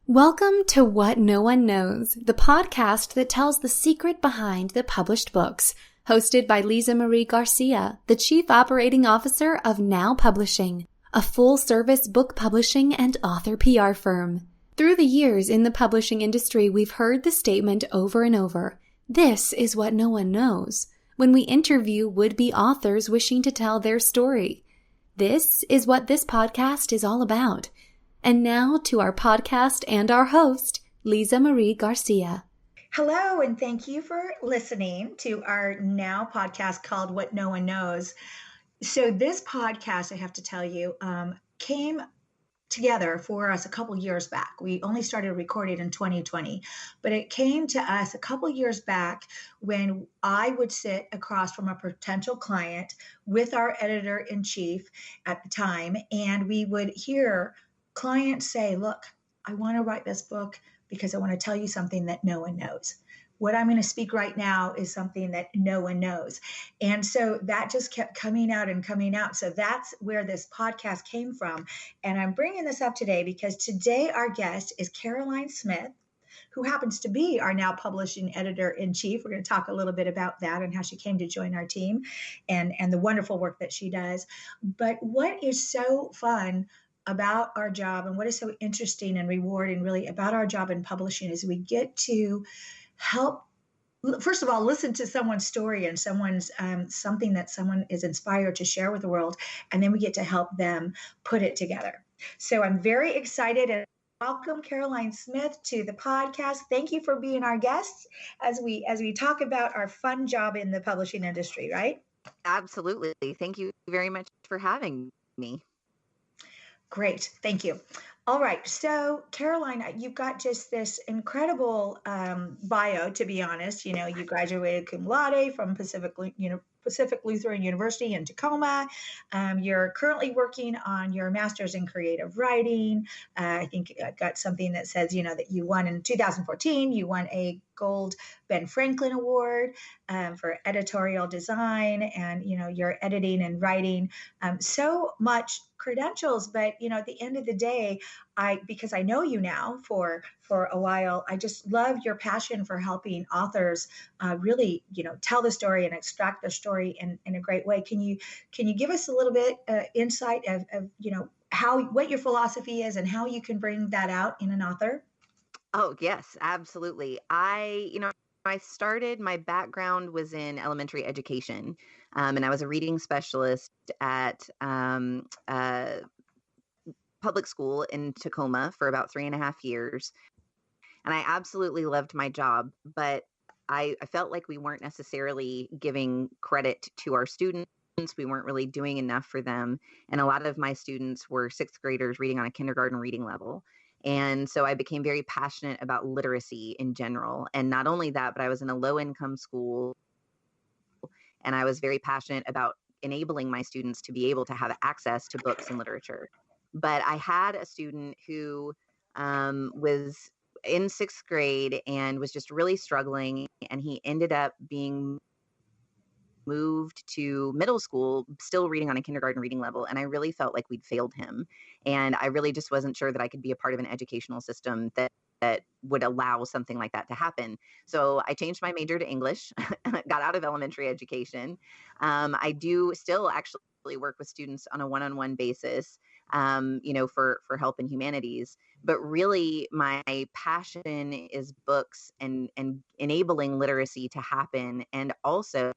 Welcome to What No One Knows, the podcast that tells the secret behind the published books, hosted by Lisa Marie Garcia, the Chief Operating Officer of Now Publishing, a full-service book publishing and author PR firm. Through the years in the publishing industry, we've heard the statement over and over, "This is what no one knows," when we interview would-be authors wishing to tell their story. This is what this podcast is all about. And now to our podcast and our host, Lisa Marie Garcia. Hello, and thank you for listening to our Now podcast called What No One Knows. So this podcast, I have to tell you, came together for us a couple years back. We only started recording in 2020, but it came to us a couple years back when I would sit across from a potential client with our editor-in-chief at the time, and we would hear clients say, "Look, I want to write this book because I want to tell you something that no one knows. What I'm going to speak right now is something that no one knows." And so that just kept coming out and coming out. So that's where this podcast came from. And I'm bringing this up today because today our guest is Carolyn Smith, who happens to be our Now Publishing Editor-in-Chief. We're going to talk a little bit about that and how she came to join our team and the wonderful work that she does. But what is so fun about our job and what is so interesting and rewarding really about our job in publishing is we get to help, first of all, listen to someone's story and someone's something that someone is inspired to share with the world, and then we get to help them put it together. So I'm very excited and welcome Carolyn Smith to the podcast. Thank you for being our guest as we talk about our fun job in the publishing industry, right? Absolutely. Thank you very much for having me. Great. Thank you. All right. So, Carolyn, you've got just this incredible bio, to be honest. You know, you graduated cum laude from Pacific Lutheran University in Tacoma. You're currently working on your master's in creative writing. I think I got something that says, that you won in 2014, you won a Gold Ben Franklin Award for editorial design, and, you're editing and writing so much credentials. But, at the end of the day, because I know you now for a while, I just love your passion for helping authors really, tell the story and extract their story in a great way. Can you give us a little bit insight of what your philosophy is and how you can bring that out in an author? Oh, yes, absolutely. My background was in elementary education, and I was a reading specialist at public school in Tacoma for about 3.5 years. And I absolutely loved my job, but I felt like we weren't necessarily giving credit to our students. We weren't really doing enough for them. And a lot of my students were sixth graders reading on a kindergarten reading level. And so I became very passionate about literacy in general. And not only that, but I was in a low-income school, and I was very passionate about enabling my students to be able to have access to books and literature. But I had a student who was in sixth grade and was just really struggling, and he ended up being moved to middle school, still reading on a kindergarten reading level. And I really felt like we'd failed him. And I really just wasn't sure that I could be a part of an educational system that would allow something like that to happen. So I changed my major to English, got out of elementary education. I do still actually work with students on a one-on-one basis, for help in humanities. But really my passion is books and enabling literacy to happen, and also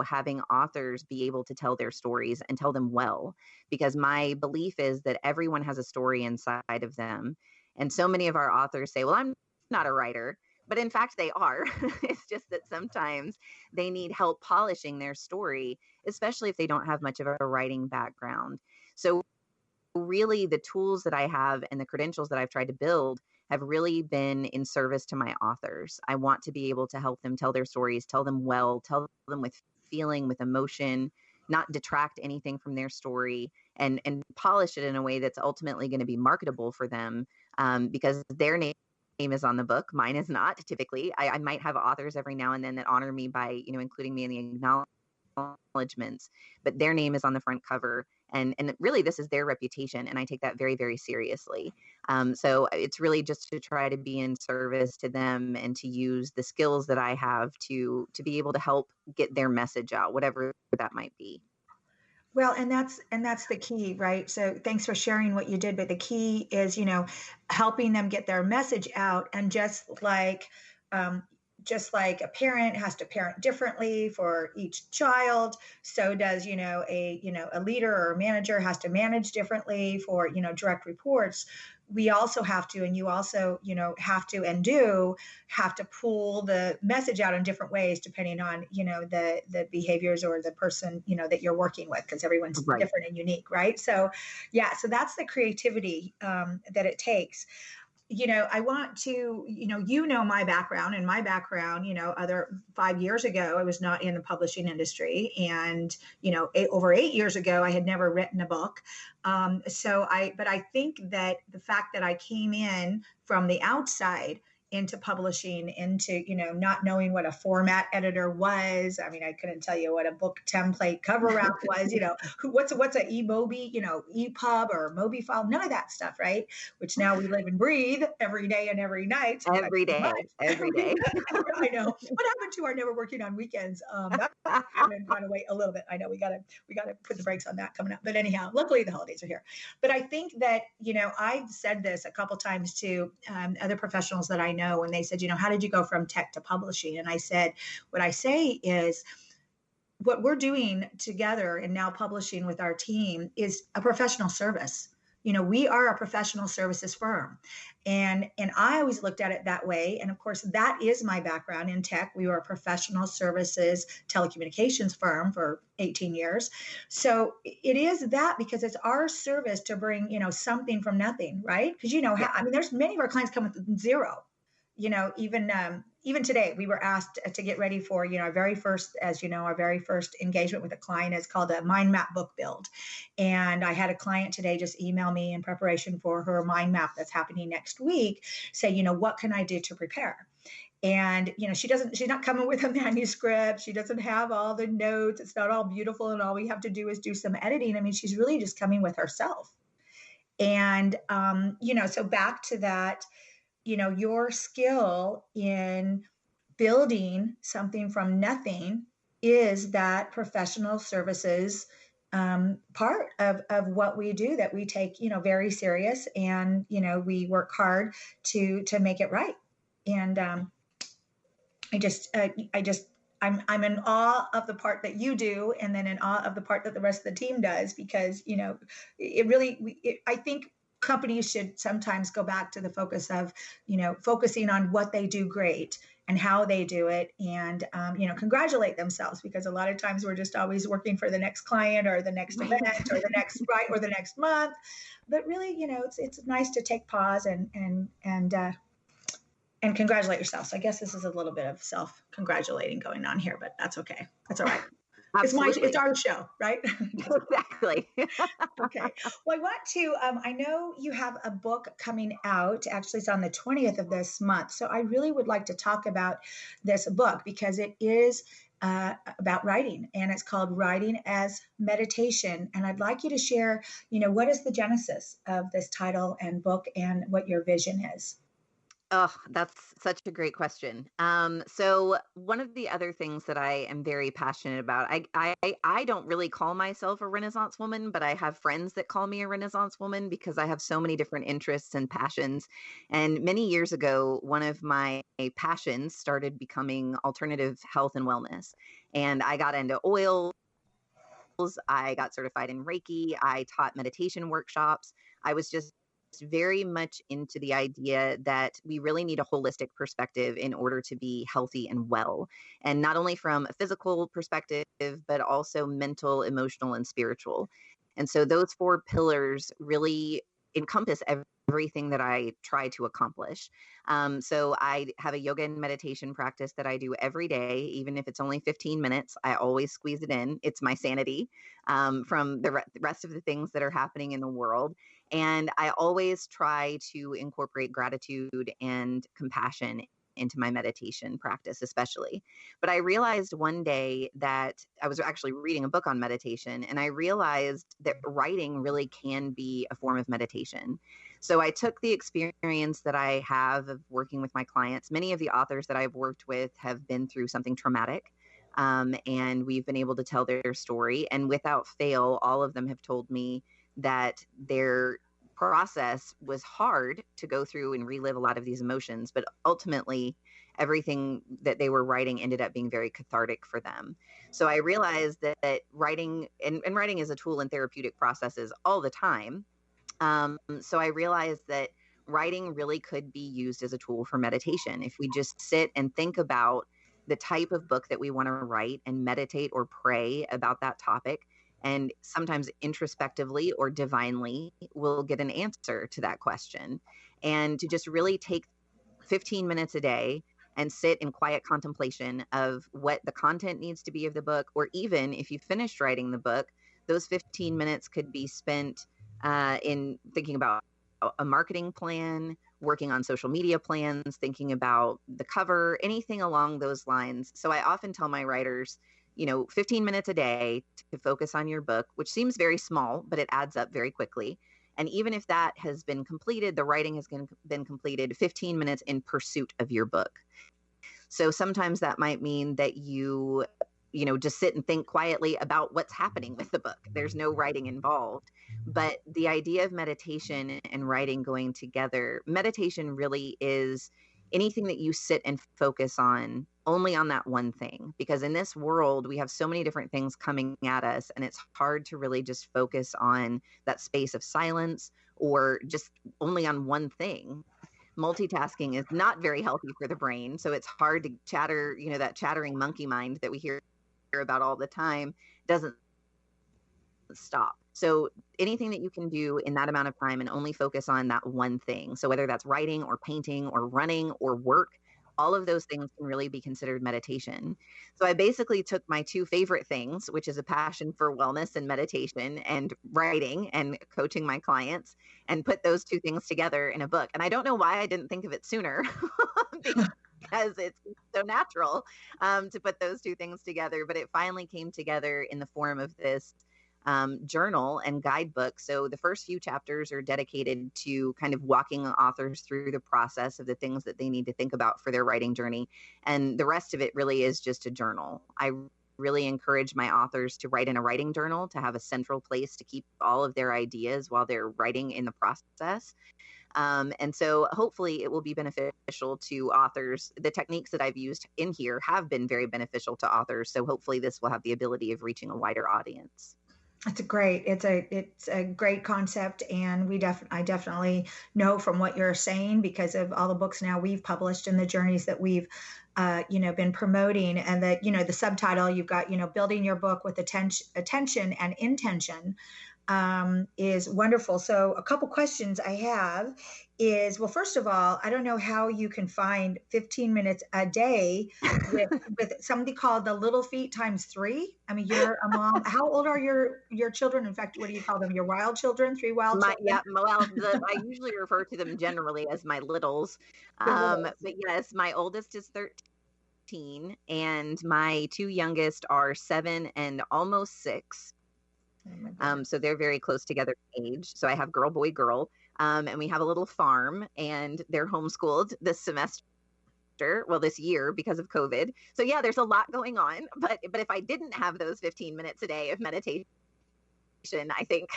having authors be able to tell their stories and tell them well, because my belief is that everyone has a story inside of them. And so many of our authors say, "Well, I'm not a writer," but in fact they are. It's just that sometimes they need help polishing their story, especially if they don't have much of a writing background. So really the tools that I have and the credentials that I've tried to build have really been in service to my authors. I want to be able to help them tell their stories, tell them well, tell them with feeling, with emotion, not detract anything from their story, and polish it in a way that's ultimately going to be marketable for them, because their name is on the book. Mine is not typically. I might have authors every now and then that honor me by, including me in the acknowledgments, but their name is on the front cover. And really, this is their reputation, and I take that very, very seriously. So it's really just to try to be in service to them and to use the skills that I have to be able to help get their message out, whatever that might be. Well, and that's the key, right? So thanks for sharing what you did, but the key is, helping them get their message out. And um, just like a parent has to parent differently for each child, so does, a leader or a manager has to manage differently for, direct reports. We also have to, and you also, have to and do have to pull the message out in different ways depending on, the behaviors or the person, that you're working with, because everyone's Right. different and unique, right? So, yeah, so that's the creativity that it takes. I want to, my background, and my background, other 5 years ago, I was not in the publishing industry. And, over 8 years ago, I had never written a book. But I think that the fact that I came in from the outside into publishing, into, not knowing what a format editor was. I mean, I couldn't tell you what a book template cover wrap was, what's a eMobi, EPUB or Mobi file, none of that stuff, right? Which now we live and breathe every day and every night. Every day. I know. What happened to our never working on weekends? That's going to wait a little bit. I know we got to put the brakes on that coming up. But anyhow, luckily the holidays are here. But I think that, I've said this a couple times to other professionals that I know, when they said, how did you go from tech to publishing? And I said, what I say is, what we're doing together and now publishing with our team is a professional service. We are a professional services firm. And I always looked at it that way. And of course, that is my background in tech. We were a professional services telecommunications firm for 18 years. So it is that, because it's our service to bring, something from nothing, right? Because, I mean, there's many of our clients come with zero. Even today, we were asked to get ready for, our very first engagement with a client is called a mind map book build. And I had a client today just email me in preparation for her mind map that's happening next week, say, what can I do to prepare? And, she's not coming with a manuscript. She doesn't have all the notes. It's not all beautiful. And all we have to do is do some editing. I mean, she's really just coming with herself. And, so back to that, your skill in building something from nothing is that professional services part of what we do, that we take, very serious, and, we work hard to make it right. And I'm in awe of the part that you do, and then in awe of the part that the rest of the team does, because, I think companies should sometimes go back to the focus of, focusing on what they do great and how they do it, and, congratulate themselves, because a lot of times we're just always working for the next client or the next event or the next or the next month. But really, it's nice to take pause and congratulate yourself. So I guess this is a little bit of self-congratulating going on here, but that's okay. That's all right. It's our show, right? Exactly. Okay. Well, I want to, I know you have a book coming out. Actually, it's on the 20th of this month. So I really would like to talk about this book, because it is about writing, and it's called Writing as Meditation. And I'd like you to share, what is the genesis of this title and book, and what your vision is. Oh, that's such a great question. So one of the other things that I am very passionate about, I don't really call myself a Renaissance woman, but I have friends that call me a Renaissance woman, because I have so many different interests and passions. And many years ago, one of my passions started becoming alternative health and wellness. And I got into oils. I got certified in Reiki. I taught meditation workshops. I was just very much into the idea that we really need a holistic perspective in order to be healthy and well. And not only from a physical perspective, but also mental, emotional, and spiritual. And so those 4 pillars really encompass everything that I try to accomplish. So I have a yoga and meditation practice that I do every day, even if it's only 15 minutes. I always squeeze it in. It's my sanity from the rest of the things that are happening in the world. And I always try to incorporate gratitude and compassion into my meditation practice, especially. But I realized one day that I was actually reading a book on meditation, and I realized that writing really can be a form of meditation. So I took the experience that I have of working with my clients. Many of the authors that I've worked with have been through something traumatic. And we've been able to tell their story. And without fail, all of them have told me that their process was hard to go through and relive a lot of these emotions, but ultimately everything that they were writing ended up being very cathartic for them. So I realized that writing and writing is a tool in therapeutic processes all the time. So I realized that writing really could be used as a tool for meditation. If we just sit and think about the type of book that we want to write and meditate or pray about that topic, and sometimes introspectively or divinely, we'll get an answer to that question. And to just really take 15 minutes a day and sit in quiet contemplation of what the content needs to be of the book, or even if you finished writing the book, those 15 minutes could be spent in thinking about a marketing plan, working on social media plans, thinking about the cover, anything along those lines. So I often tell my writers, 15 minutes a day to focus on your book, which seems very small, but it adds up very quickly. And even if that has been completed, the writing has been completed, 15 minutes in pursuit of your book. So sometimes that might mean that you just sit and think quietly about what's happening with the book. There's no writing involved. But the idea of meditation and writing going together, meditation really is anything that you sit and focus on only on that one thing. Because in this world, we have so many different things coming at us, and it's hard to really just focus on that space of silence or just only on one thing. Multitasking is not very healthy for the brain. So it's hard to chatter, that chattering monkey mind that we hear about all the time doesn't stop. So anything that you can do in that amount of time and only focus on that one thing. So whether that's writing or painting or running or work, all of those things can really be considered meditation. So I basically took my two favorite things, which is a passion for wellness and meditation and writing and coaching my clients, and put those two things together in a book. And I don't know why I didn't think of it sooner because it's so natural to put those two things together. But it finally came together in the form of this journal and guidebook. So the first few chapters are dedicated to kind of walking authors through the process of the things that they need to think about for their writing journey. And the rest of it really is just a journal. I really encourage my authors to write in a writing journal, to have a central place to keep all of their ideas while they're writing in the process. And so hopefully it will be beneficial to authors. The techniques that I've used in here have been very beneficial to authors. So hopefully this will have the ability of reaching a wider audience. It's a great concept, and I definitely know from what you're saying, because of all the books now we've published and the journeys that we've been promoting, and that the subtitle you've got, building your book with attention and intention, is wonderful. So a couple questions I have is, well, first of all, I don't know how you can find 15 minutes a day with something called the little feet times 3. I mean, you're a mom. How old are your children? In fact, what do you call them? Your wild children? 3 wild children? Yeah, well, I usually refer to them generally as my littles. But yes, my oldest is 13 and my 2 youngest are 7 and almost 6. So they're very close together in age. So I have girl, boy, girl, and we have a little farm, and they're homeschooled this year because of COVID. So yeah, there's a lot going on, but if I didn't have those 15 minutes a day of meditation, I think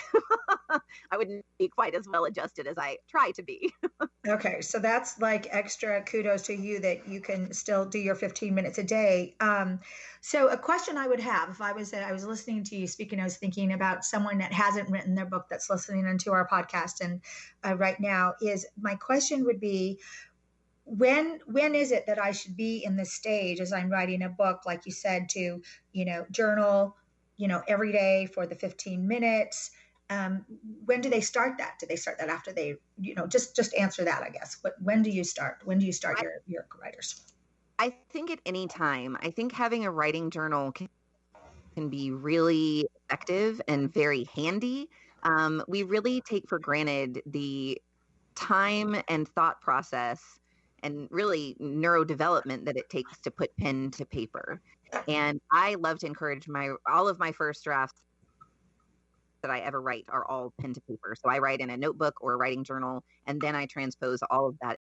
I wouldn't be quite as well adjusted as I try to be. Okay. So that's like extra kudos to you that you can still do your 15 minutes a day. So a question I would have, if I was listening to you speaking, I was thinking about someone that hasn't written their book that's listening into our podcast. And right now my question would be, when is it that I should be in this stage as I'm writing a book, like you said, to, journal, every day for the 15 minutes? When do they start that? Do they start that after they, just answer that, I guess. When do you start? When do you start your writers? I think at any time. I think having a writing journal can be really effective and very handy. We really take for granted the time and thought process and really neurodevelopment that it takes to put pen to paper. And I love to encourage all of my first drafts that I ever write are all pen to paper. So I write in a notebook or a writing journal, and then I transpose all of that